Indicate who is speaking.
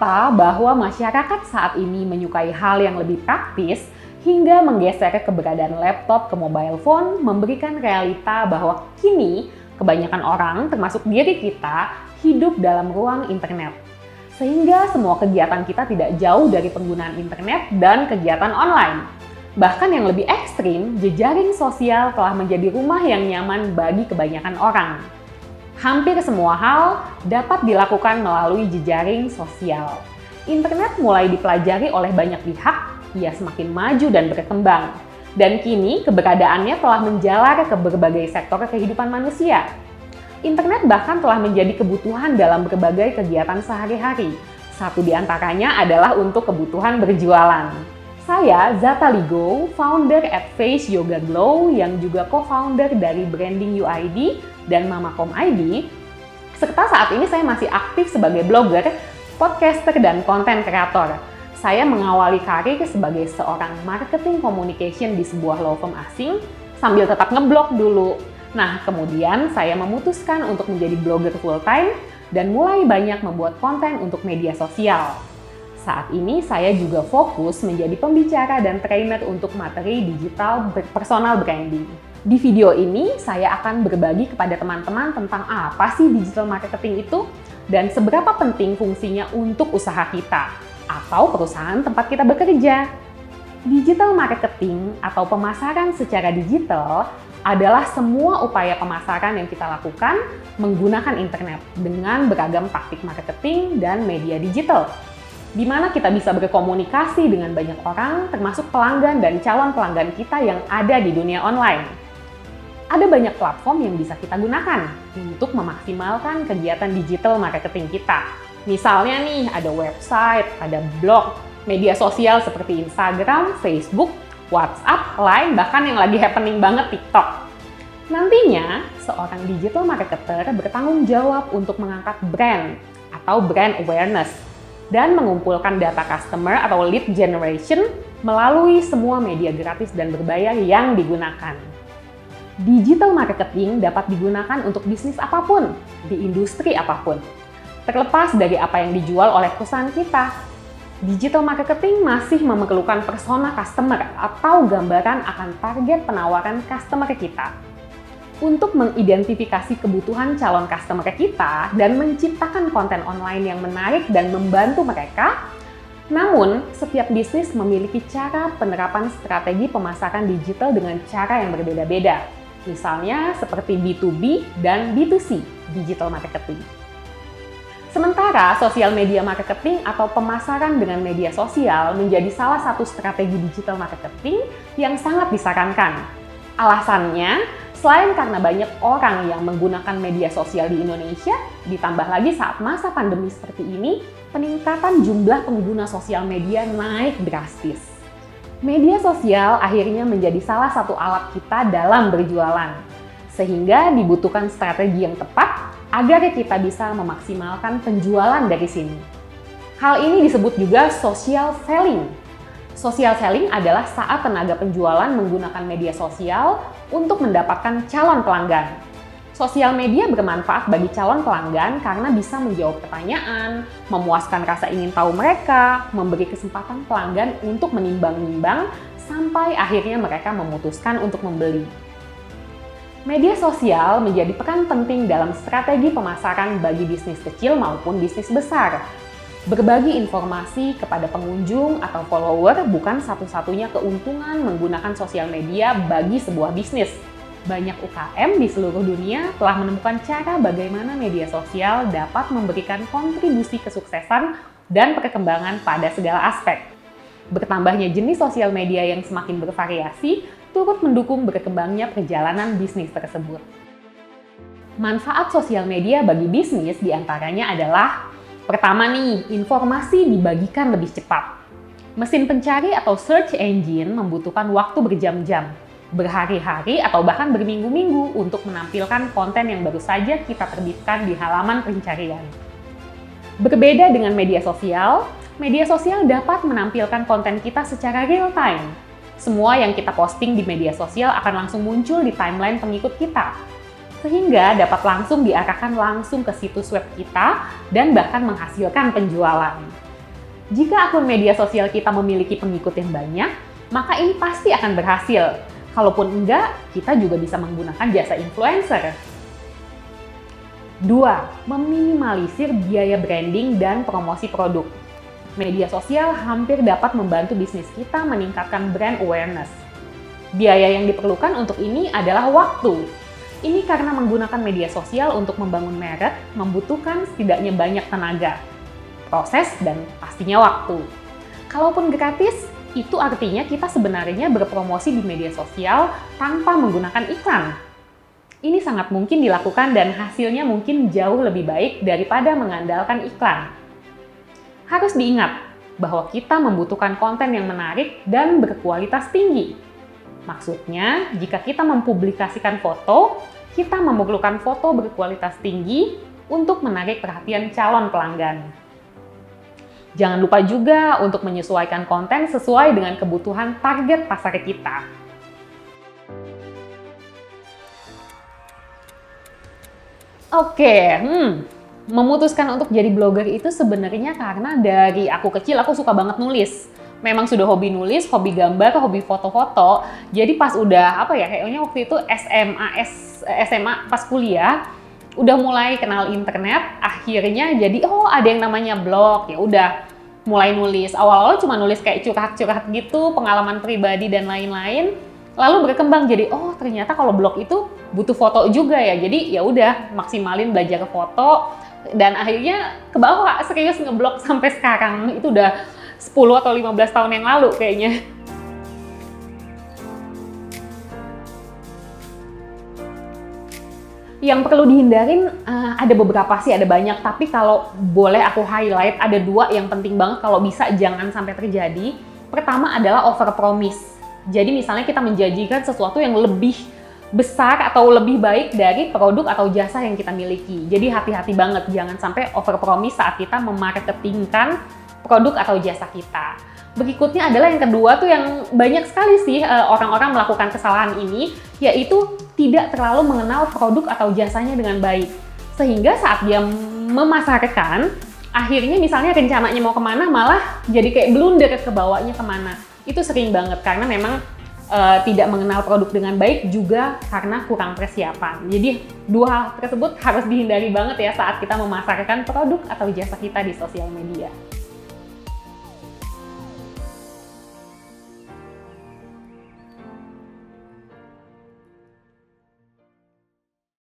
Speaker 1: fakta bahwa masyarakat saat ini menyukai hal yang lebih praktis hingga menggeser keberadaan laptop ke mobile phone memberikan realita bahwa kini kebanyakan orang, termasuk diri kita, hidup dalam ruang internet. Sehingga semua kegiatan kita tidak jauh dari penggunaan internet dan kegiatan online. Bahkan yang lebih ekstrim, jejaring sosial telah menjadi rumah yang nyaman bagi kebanyakan orang. Hampir semua hal dapat dilakukan melalui jejaring sosial. Internet mulai dipelajari oleh banyak pihak, ia semakin maju dan berkembang. Dan kini keberadaannya telah menjalar ke berbagai sektor kehidupan manusia. Internet bahkan telah menjadi kebutuhan dalam berbagai kegiatan sehari-hari. Satu di antaranya adalah untuk kebutuhan berjualan. Saya, Zata Ligo, founder at Face Yoga Glow yang juga co-founder dari Branding UID dan Mamakom ID, serta saat ini saya masih aktif sebagai blogger, podcaster, dan konten kreator. Saya mengawali karir sebagai seorang marketing communication di sebuah law firm asing sambil tetap ngeblog dulu. Nah, kemudian saya memutuskan untuk menjadi blogger full-time dan mulai banyak membuat konten untuk media sosial. Saat ini saya juga fokus menjadi pembicara dan trainer untuk materi digital personal branding. Di video ini, saya akan berbagi kepada teman-teman tentang apa sih digital marketing itu dan seberapa penting fungsinya untuk usaha kita atau perusahaan tempat kita bekerja. Digital marketing atau pemasaran secara digital adalah semua upaya pemasaran yang kita lakukan menggunakan internet dengan beragam taktik marketing dan media digital, di mana kita bisa berkomunikasi dengan banyak orang, termasuk pelanggan dan calon pelanggan kita yang ada di dunia online. Ada banyak platform yang bisa kita gunakan untuk memaksimalkan kegiatan digital marketing kita. Misalnya nih, ada website, ada blog, media sosial seperti Instagram, Facebook, WhatsApp, Line, bahkan yang lagi happening banget TikTok. Nantinya, seorang digital marketer bertanggung jawab untuk mengangkat brand atau brand awareness dan mengumpulkan data customer atau lead generation melalui semua media gratis dan berbayar yang digunakan. Digital marketing dapat digunakan untuk bisnis apapun, di industri apapun. Terlepas dari apa yang dijual oleh perusahaan kita, digital marketing masih memerlukan persona customer atau gambaran akan target penawaran customer kita. Untuk mengidentifikasi kebutuhan calon customer kita dan menciptakan konten online yang menarik dan membantu mereka, namun setiap bisnis memiliki cara penerapan strategi pemasaran digital dengan cara yang berbeda-beda. Misalnya seperti B2B dan B2C digital marketing. Sementara sosial media marketing atau pemasaran dengan media sosial menjadi salah satu strategi digital marketing yang sangat disarankan. Alasannya, selain karena banyak orang yang menggunakan media sosial di Indonesia, ditambah lagi saat masa pandemi seperti ini, peningkatan jumlah pengguna sosial media naik drastis. Media sosial akhirnya menjadi salah satu alat kita dalam berjualan, sehingga dibutuhkan strategi yang tepat agar kita bisa memaksimalkan penjualan dari sini. Hal ini disebut juga social selling. Social selling adalah saat tenaga penjualan menggunakan media sosial untuk mendapatkan calon pelanggan. Sosial media bermanfaat bagi calon pelanggan karena bisa menjawab pertanyaan, memuaskan rasa ingin tahu mereka, memberi kesempatan pelanggan untuk menimbang-nimbang, sampai akhirnya mereka memutuskan untuk membeli. Media sosial menjadi peran penting dalam strategi pemasaran bagi bisnis kecil maupun bisnis besar. Berbagi informasi kepada pengunjung atau follower bukan satu-satunya keuntungan menggunakan sosial media bagi sebuah bisnis. Banyak UKM di seluruh dunia telah menemukan cara bagaimana media sosial dapat memberikan kontribusi kesuksesan dan perkembangan pada segala aspek. Bertambahnya jenis sosial media yang semakin bervariasi turut mendukung berkembangnya perjalanan bisnis tersebut. Manfaat sosial media bagi bisnis diantaranya adalah: pertama nih, informasi dibagikan lebih cepat. Mesin pencari atau search engine membutuhkan waktu berjam-jam, berhari-hari, atau bahkan berminggu-minggu untuk menampilkan konten yang baru saja kita terbitkan di halaman pencarian. Berbeda dengan media sosial dapat menampilkan konten kita secara real-time. Semua yang kita posting di media sosial akan langsung muncul di timeline pengikut kita, sehingga dapat langsung diarahkan langsung ke situs web kita dan bahkan menghasilkan penjualan. Jika akun media sosial kita memiliki pengikut yang banyak, maka ini pasti akan berhasil. Kalaupun enggak, kita juga bisa menggunakan jasa influencer. 2. Meminimalisir biaya branding dan promosi produk. Media sosial hampir dapat membantu bisnis kita meningkatkan brand awareness. Biaya yang diperlukan untuk ini adalah waktu. Ini karena menggunakan media sosial untuk membangun merek membutuhkan setidaknya banyak tenaga, proses, dan pastinya waktu. Kalaupun gratis, itu artinya kita sebenarnya berpromosi di media sosial tanpa menggunakan iklan. Ini sangat mungkin dilakukan dan hasilnya mungkin jauh lebih baik daripada mengandalkan iklan. Harus diingat bahwa kita membutuhkan konten yang menarik dan berkualitas tinggi. Maksudnya, jika kita mempublikasikan foto, kita memerlukan foto berkualitas tinggi untuk menarik perhatian calon pelanggan. Jangan lupa juga untuk menyesuaikan konten sesuai dengan kebutuhan target pasar kita. Oke, memutuskan untuk jadi blogger itu sebenarnya karena dari aku kecil aku suka banget nulis. Memang sudah hobi nulis, hobi gambar, hobi foto-foto. Jadi pas udah kayaknya waktu itu SMA pas kuliah udah mulai kenal internet, akhirnya jadi ada yang namanya blog. Ya udah mulai nulis. Awal-awal cuma nulis kayak curhat-curhat gitu, pengalaman pribadi dan lain-lain. Lalu berkembang jadi ternyata kalau blog itu butuh foto juga ya. Jadi ya udah maksimalin belajar foto dan akhirnya ke bawah serius ngeblog sampai sekarang. Itu udah 10 atau 15 tahun yang lalu kayaknya. Yang perlu dihindarin ada beberapa sih, ada banyak. Tapi kalau boleh aku highlight, ada 2 yang penting banget kalau bisa jangan sampai terjadi. Pertama adalah overpromise. Jadi misalnya kita menjanjikan sesuatu yang lebih besar atau lebih baik dari produk atau jasa yang kita miliki. Jadi hati-hati banget, jangan sampai overpromise saat kita memarketingkan produk atau jasa kita. Berikutnya adalah yang kedua tuh yang banyak sekali sih orang-orang melakukan kesalahan ini, yaitu tidak terlalu mengenal produk atau jasanya dengan baik. Sehingga saat dia memasarkan, akhirnya misalnya rencananya mau kemana malah jadi kayak blunder kebawanya kemana. Itu sering banget karena memang tidak mengenal produk dengan baik juga karena kurang persiapan. Jadi 2 hal tersebut harus dihindari banget ya saat kita memasarkan produk atau jasa kita di sosial media.